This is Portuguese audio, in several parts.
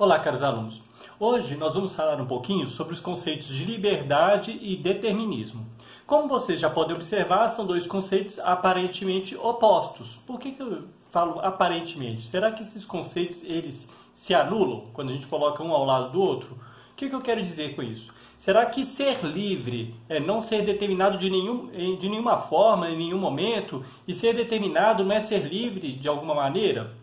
Olá, caros alunos. Hoje nós vamos falar um pouquinho sobre os conceitos de liberdade e determinismo. Como vocês já podem observar, são dois conceitos aparentemente opostos. Por que eu falo aparentemente? Será que esses conceitos eles se anulam quando a gente coloca um ao lado do outro? O que eu quero dizer com isso? Será que ser livre é não ser determinado de nenhuma forma, em nenhum momento, e ser determinado não é ser livre de alguma maneira?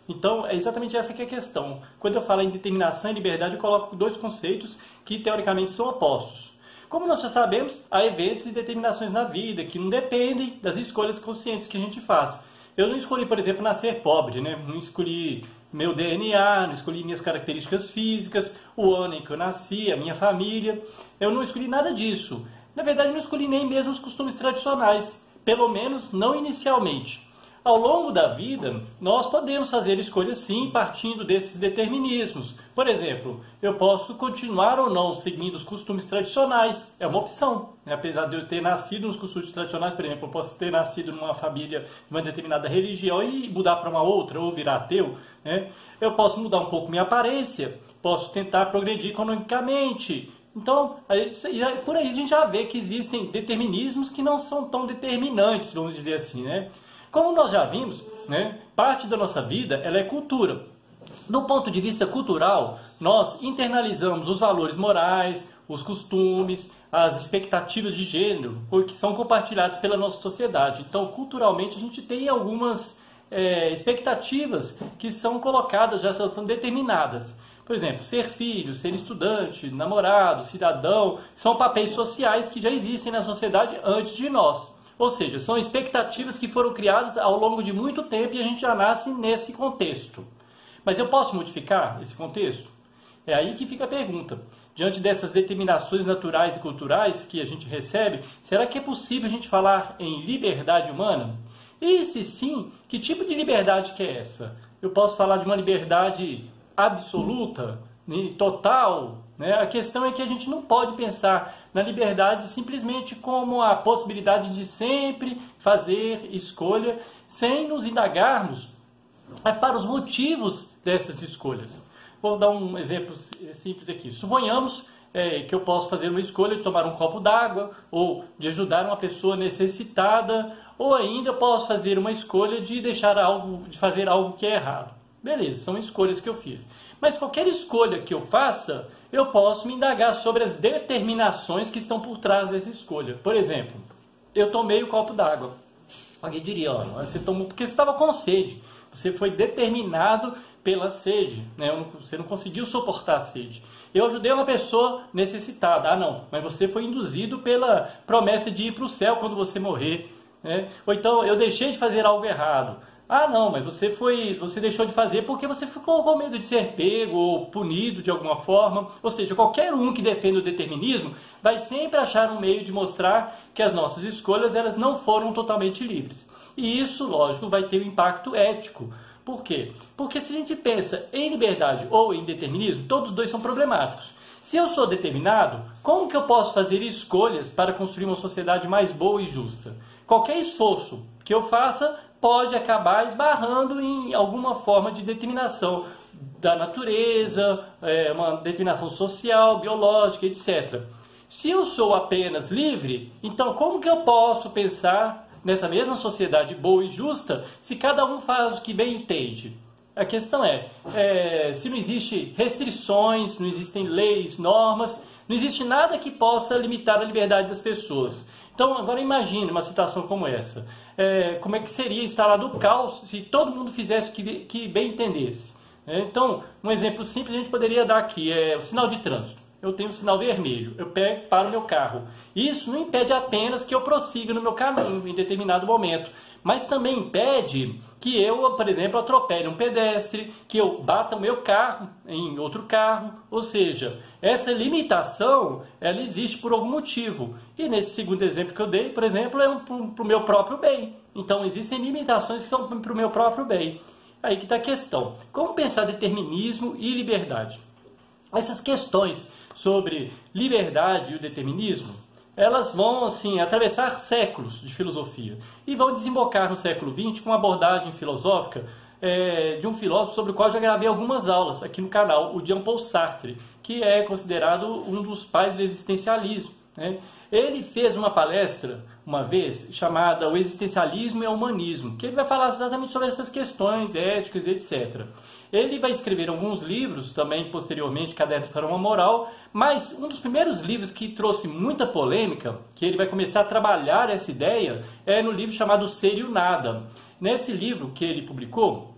Então, é exatamente essa que é a questão. Quando eu falo em determinação e liberdade, eu coloco dois conceitos que, teoricamente, são opostos. Como nós já sabemos, há eventos e determinações na vida que não dependem das escolhas conscientes que a gente faz. Eu não escolhi, por exemplo, nascer pobre, né? Não escolhi meu DNA, não escolhi minhas características físicas, o ano em que eu nasci, a minha família. Eu não escolhi nada disso. Na verdade, eu não escolhi nem mesmo os costumes tradicionais, pelo menos não inicialmente. Ao longo da vida, nós podemos fazer escolhas sim, partindo desses determinismos. Por exemplo, eu posso continuar ou não seguindo os costumes tradicionais. É uma opção. Apesar de eu ter nascido nos costumes tradicionais, por exemplo, eu posso ter nascido numa família de uma determinada religião e mudar para uma outra, ou virar ateu. Eu posso mudar um pouco minha aparência, posso tentar progredir economicamente. Então, por aí a gente já vê que existem determinismos que não são tão determinantes, vamos dizer assim, Como nós já vimos, parte da nossa vida ela é cultura. Do ponto de vista cultural, nós internalizamos os valores morais, os costumes, as expectativas de gênero, que são compartilhados pela nossa sociedade. Então, culturalmente, a gente tem algumas expectativas que são colocadas, já são determinadas. Por exemplo, ser filho, ser estudante, namorado, cidadão, são papéis sociais que já existem na sociedade antes de nós. Ou seja, são expectativas que foram criadas ao longo de muito tempo e a gente já nasce nesse contexto. Mas eu posso modificar esse contexto? É aí que fica a pergunta. Diante dessas determinações naturais e culturais que a gente recebe, será que é possível a gente falar em liberdade humana? E se sim, que tipo de liberdade que é essa? Eu posso falar de uma liberdade absoluta, total? A questão é que a gente não pode pensar na liberdade simplesmente como a possibilidade de sempre fazer escolha sem nos indagarmos para os motivos dessas escolhas. Vou dar um exemplo simples aqui. Suponhamos que eu posso fazer uma escolha de tomar um copo d'água ou de ajudar uma pessoa necessitada, ou ainda posso fazer uma escolha de fazer algo que é errado. Beleza, são escolhas que eu fiz. Mas qualquer escolha que eu faça, eu posso me indagar sobre as determinações que estão por trás dessa escolha. Por exemplo, eu tomei o copo d'água. Alguém diria, você tomou porque você estava com sede. Você foi determinado pela sede. Você não conseguiu suportar a sede. Eu ajudei uma pessoa necessitada. Não, mas você foi induzido pela promessa de ir para o céu quando você morrer. Ou então, eu deixei de fazer algo errado. Não, mas você deixou de fazer porque você ficou com medo de ser pego ou punido de alguma forma. Ou seja, qualquer um que defenda o determinismo vai sempre achar um meio de mostrar que as nossas escolhas elas não foram totalmente livres. E isso, lógico, vai ter um impacto ético. Por quê? Porque se a gente pensa em liberdade ou em determinismo, todos os dois são problemáticos. Se eu sou determinado, como que eu posso fazer escolhas para construir uma sociedade mais boa e justa? Qualquer esforço que eu faça pode acabar esbarrando em alguma forma de determinação da natureza, uma determinação social, biológica, etc. Se eu sou apenas livre, então como que eu posso pensar nessa mesma sociedade boa e justa se cada um faz o que bem entende? A questão se não existem restrições, não existem leis, normas, não existe nada que possa limitar a liberdade das pessoas. Então, agora imagine uma situação como essa. Como é que seria instalado o caos se todo mundo fizesse o que bem entendesse? Então, um exemplo simples a gente poderia dar aqui é o sinal de trânsito. Eu tenho um sinal vermelho, eu paro o meu carro. Isso não impede apenas que eu prossiga no meu caminho em determinado momento, mas também impede que eu, por exemplo, atropele um pedestre, que eu bata o meu carro em outro carro. Ou seja, essa limitação, ela existe por algum motivo. E nesse segundo exemplo que eu dei, por exemplo, é para o meu próprio bem. Então, existem limitações que são para o meu próprio bem. Aí que está a questão. Como pensar determinismo e liberdade? Essas questões sobre liberdade e o determinismo, elas vão assim atravessar séculos de filosofia e vão desembocar no século XX com uma abordagem filosófica de um filósofo sobre o qual eu já gravei algumas aulas aqui no canal, o Jean-Paul Sartre, que é considerado um dos pais do existencialismo, né? Ele fez uma palestra uma vez chamada O Existencialismo e o Humanismo, que ele vai falar exatamente sobre essas questões éticas, etc. Ele vai escrever alguns livros também, posteriormente, Cadernos para uma Moral, mas um dos primeiros livros que trouxe muita polêmica, que ele vai começar a trabalhar essa ideia, é no livro chamado Ser e o Nada. Nesse livro que ele publicou,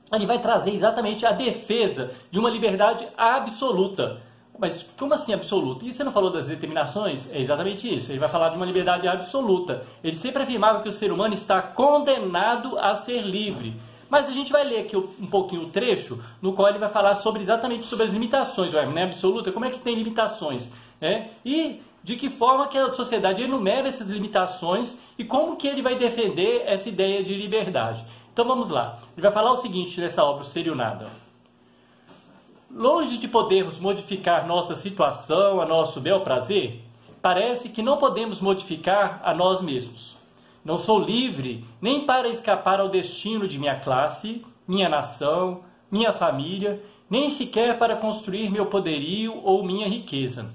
ele vai trazer exatamente a defesa de uma liberdade absoluta. Mas como assim absoluta? E você não falou das determinações? É exatamente isso. Ele vai falar de uma liberdade absoluta. Ele sempre afirmava que o ser humano está condenado a ser livre. Mas a gente vai ler aqui um pouquinho o trecho no qual ele vai falar exatamente sobre as limitações. Ué, não é absoluta? Como é que tem limitações? E de que forma que a sociedade enumera essas limitações e como que ele vai defender essa ideia de liberdade. Então vamos lá. Ele vai falar o seguinte nessa obra, O Ser e o Nada. Longe de podermos modificar nossa situação a nosso bel prazer, parece que não podemos modificar a nós mesmos. Não sou livre nem para escapar ao destino de minha classe, minha nação, minha família, nem sequer para construir meu poderio ou minha riqueza,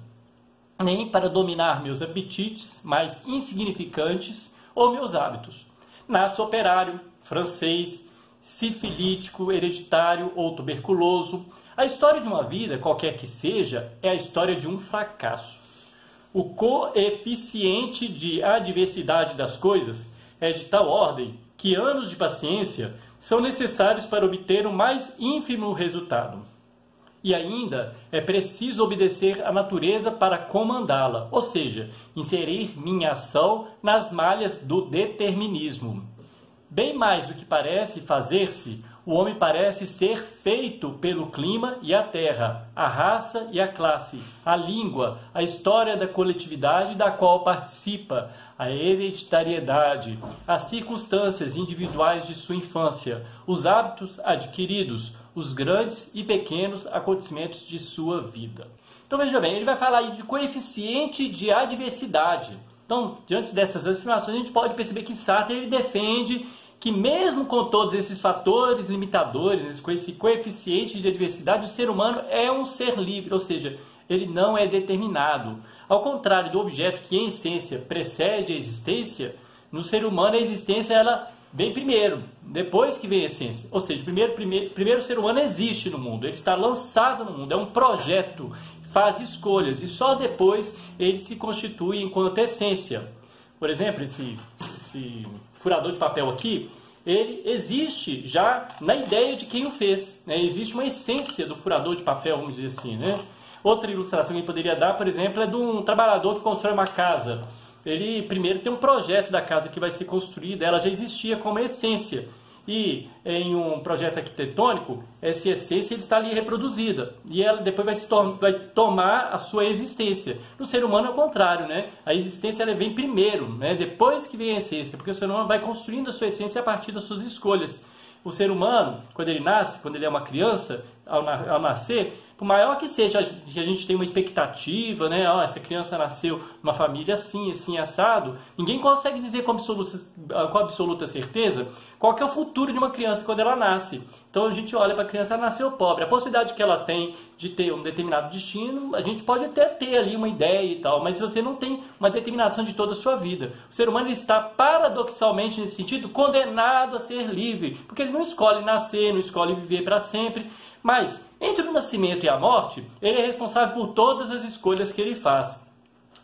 nem para dominar meus apetites mais insignificantes ou meus hábitos. Nasço operário, francês, sifilítico, hereditário ou tuberculoso. A história de uma vida, qualquer que seja, é a história de um fracasso. O coeficiente de adversidade das coisas é de tal ordem que anos de paciência são necessários para obter o mais ínfimo resultado. E ainda é preciso obedecer à natureza para comandá-la, ou seja, inserir minha ação nas malhas do determinismo. Bem mais do que parece fazer-se, o homem parece ser feito pelo clima e a terra, a raça e a classe, a língua, a história da coletividade da qual participa, a hereditariedade, as circunstâncias individuais de sua infância, os hábitos adquiridos, os grandes e pequenos acontecimentos de sua vida. Então veja bem, ele vai falar aí de coeficiente de adversidade. Então, diante dessas afirmações, a gente pode perceber que Sartre ele defende que mesmo com todos esses fatores limitadores, com esse coeficiente de adversidade, o ser humano é um ser livre, ou seja, ele não é determinado. Ao contrário do objeto que, em essência, precede a existência, no ser humano a existência ela vem primeiro, depois que vem a essência. Ou seja, primeiro o ser humano existe no mundo, ele está lançado no mundo, é um projeto, faz escolhas, e só depois ele se constitui enquanto essência. Por exemplo, esse furador de papel aqui, ele existe já na ideia de quem o fez, né? Existe uma essência do furador de papel, vamos dizer assim, né? Outra ilustração que a gente poderia dar, por exemplo, é de um trabalhador que constrói uma casa. Ele primeiro tem um projeto da casa que vai ser construída, ela já existia como essência. E em um projeto arquitetônico, essa essência está ali reproduzida. E ela depois vai tomar a sua existência. No ser humano é o contrário, né? A existência ela vem primeiro, né? Depois que vem a essência. Porque o ser humano vai construindo a sua essência a partir das suas escolhas. O ser humano, quando ele nasce, quando ele é uma criança, ao nascer, por maior que seja que a gente tem uma expectativa, né? Essa criança nasceu numa família assim, assim, assado, ninguém consegue dizer com absoluta certeza qual que é o futuro de uma criança quando ela nasce. Então a gente olha para a criança, ela nasceu pobre. A possibilidade que ela tem de ter um determinado destino, a gente pode até ter ali uma ideia e tal, mas você não tem uma determinação de toda a sua vida. O ser humano ele está paradoxalmente nesse sentido condenado a ser livre, porque ele não escolhe nascer, não escolhe viver para sempre, mas entre o nascimento e a morte, ele é responsável por todas as escolhas que ele faz.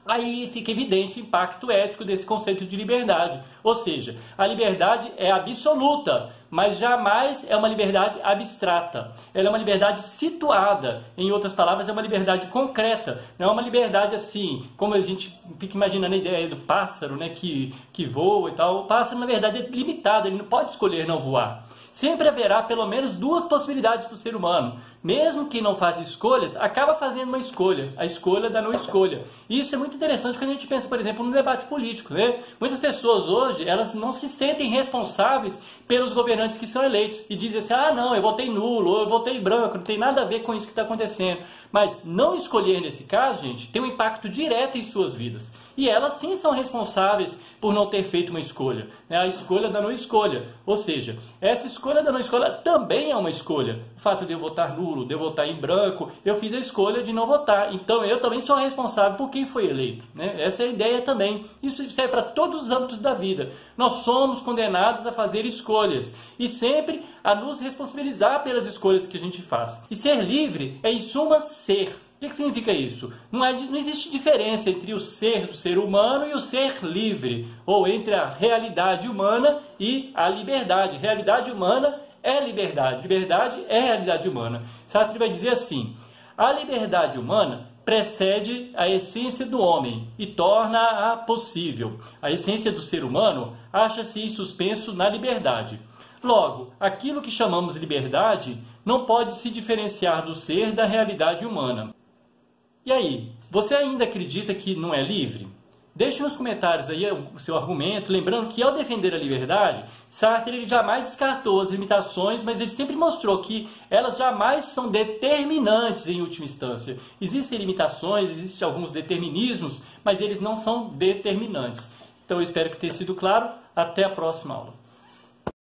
Aí fica evidente o impacto ético desse conceito de liberdade. Ou seja, a liberdade é absoluta, mas jamais é uma liberdade abstrata. Ela é uma liberdade situada. Em outras palavras, é uma liberdade concreta. Não é uma liberdade assim, como a gente fica imaginando a ideia do pássaro, né, que voa e tal. O pássaro, na verdade, é limitado. Ele não pode escolher não voar. Sempre haverá pelo menos duas possibilidades para o ser humano. Mesmo quem não faz escolhas, acaba fazendo uma escolha. A escolha da não escolha. E isso é muito interessante quando a gente pensa, por exemplo, no debate político, né? Muitas pessoas hoje, elas não se sentem responsáveis pelos governantes que são eleitos. E dizem assim, ah não, eu votei nulo, ou eu votei branco, não tem nada a ver com isso que está acontecendo. Mas não escolher nesse caso, gente, tem um impacto direto em suas vidas. E elas sim são responsáveis por não ter feito uma escolha, né? A escolha da não escolha. Ou seja, essa escolha da não escolha também é uma escolha. O fato de eu votar nulo, de eu votar em branco, eu fiz a escolha de não votar. Então eu também sou responsável por quem foi eleito, né? Essa é a ideia também. Isso serve para todos os âmbitos da vida. Nós somos condenados a fazer escolhas e sempre a nos responsabilizar pelas escolhas que a gente faz. E ser livre é, em suma, ser. O que significa isso? Não existe diferença entre o ser do ser humano e o ser livre, ou entre a realidade humana e a liberdade. Realidade humana é liberdade, liberdade é realidade humana. Sartre vai dizer assim: a liberdade humana precede a essência do homem e torna-a possível. A essência do ser humano acha-se suspenso na liberdade. Logo, aquilo que chamamos liberdade não pode se diferenciar do ser da realidade humana. E aí, você ainda acredita que não é livre? Deixe nos comentários aí o seu argumento, lembrando que ao defender a liberdade, Sartre ele jamais descartou as limitações, mas ele sempre mostrou que elas jamais são determinantes em última instância. Existem limitações, existem alguns determinismos, mas eles não são determinantes. Então eu espero que tenha sido claro. Até a próxima aula.